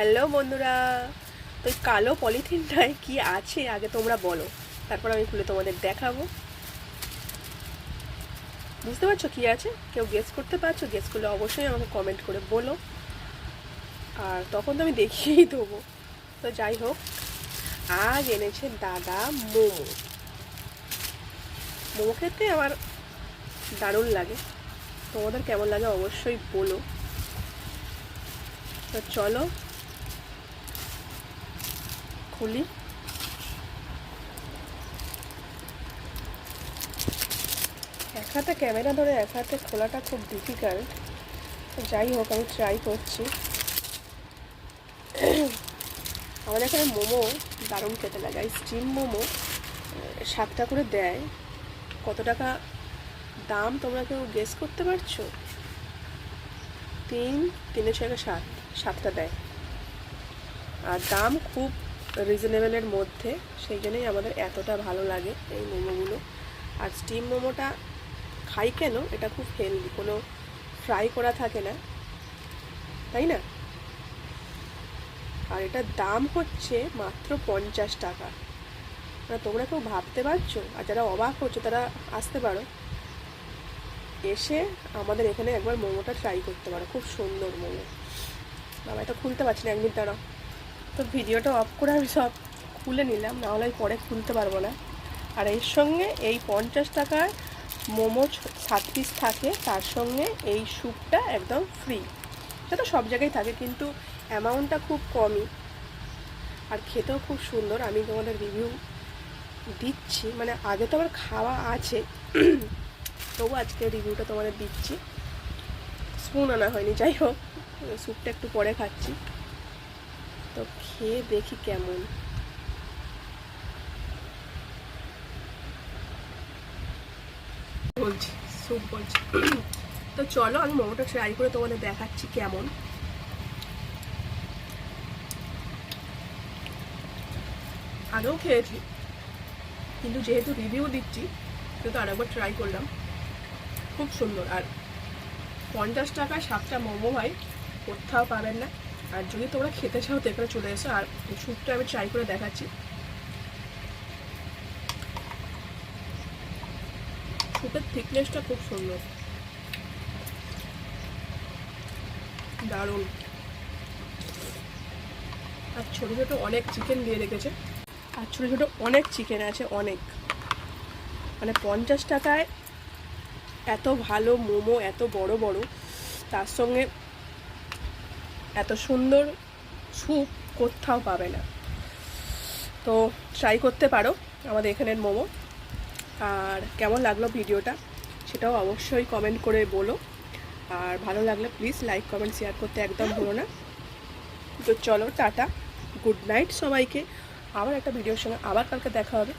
Hello বন্ধুরা, তো এই কালো পলিথিনটায় কি আছে আগে তোমরা বলো, তারপর আমি খুলে তোমাদের দেখাবো। বুঝতে পারছো কি আছে? কেউ গেস করতে পারছো? গেস করলে অবশ্যই আমাকে কমেন্ট করে বলো, আর তখন তো আমি দেখিয়েই দেবো। তো যাই হোক, আজ এনেছে দাদা মোমো। মোমো খেতে আমার দারুণ লাগে, তোমাদের কেমন লাগে অবশ্যই বলো। তো চলো খুলি। এক হাতে ক্যামেরা ধরে এক হাতে খোলাটা খুব ডিফিকাল্ট। যাই হোক, আমি ট্রাই করছি। আমাদের এখানে মোমো দারুণ খেতে লাগে, স্টিম মোমো 7টা করে দেয়। কত টাকা দাম তোমরা কেউ গেস করতে পারছো? 3 3 6 7, 7টা দেয়, আর দাম খুব রিজনেবলের মধ্যে। সেই জন্যই আমাদের এতটা ভালো লাগে এই মোমোগুলো। আর স্টিম মোমোটা খাই কেন, এটা খুব হেলদি, কোনো ফ্রাই করা থাকে না, তাই না? আর এটার দাম হচ্ছে মাত্র 50 টাকা। তোমরা কেউ ভাবতে পারছো? আর যারা অবাক হচ্ছে তারা আসতে পারো, এসে আমাদের এখানে একবার মোমোটা ট্রাই করতে পারো। খুব সুন্দর মোমো। বাবা, এটা খুলতে পারছি না, একদিন দাঁড়াও। তো ভিডিওটা অফ করে আমি সব খুলে নিলাম, নাহলে পরে খুলতে পারবো না। আর এর সঙ্গে এই 50 টাকার মোমো 7 পিস থাকে, তার সঙ্গে এই স্যুপটা একদম ফ্রি। সেটা সব জায়গায় থাকে, কিন্তু অ্যামাউন্টটা খুব কমই, আর খেতেও খুব সুন্দর। আমি তোমাদের রিভিউ দিচ্ছি, মানে আগে তো আমার খাওয়া আছে, তবু আজকে রিভিউটা তোমাদের দিচ্ছি। স্পুন আনা হয়নি, যাই হোক, স্যুপটা একটু পরে খাচ্ছি। তো খেয়ে দেখি কেমন। বলছি স্যুপ বলছি। তো চলো আমি মোমোটা ট্রাই করে তোমাদের দেখাচ্ছি কেমন। আগেও খেয়েছি, কিন্তু যেহেতু রিভিউ দিচ্ছি সেহেতু আরেকবার ট্রাই করলাম। খুব সুন্দর। আর 50 টাকায় 7টা মোমো ভাই কোথাও পাবেন না। আর যদি তোমরা খেতে চাও তো এখানে চলে এসো। আর স্যুপটা আমি ট্রাই করে দেখাচ্ছি। স্যুপের থিকনেসটা খুব সুন্দর, দারুণ। আর ছোটো ছোটো অনেক চিকেন দিয়ে রেখেছে, আর ছোটো ছোটো অনেক চিকেন আছে, অনেক। মানে 50 টাকায় এত ভালো মোমো, এত বড় বড়, তার সঙ্গে এত সুন্দর স্যুপ কোথাও পাবে না। তো ট্রাই করতে পারো আমাদের এখানের মোমো। আর কেমন লাগলো ভিডিওটা সেটাও অবশ্যই কমেন্ট করে বলো। আর ভালো লাগলে প্লিজ লাইক কমেন্ট শেয়ার করতে একদম ভুলো না। তো চলো টাটা, গুড নাইট সবাইকে। আবার একটা ভিডিওর সঙ্গে আবার কালকে দেখা হবে।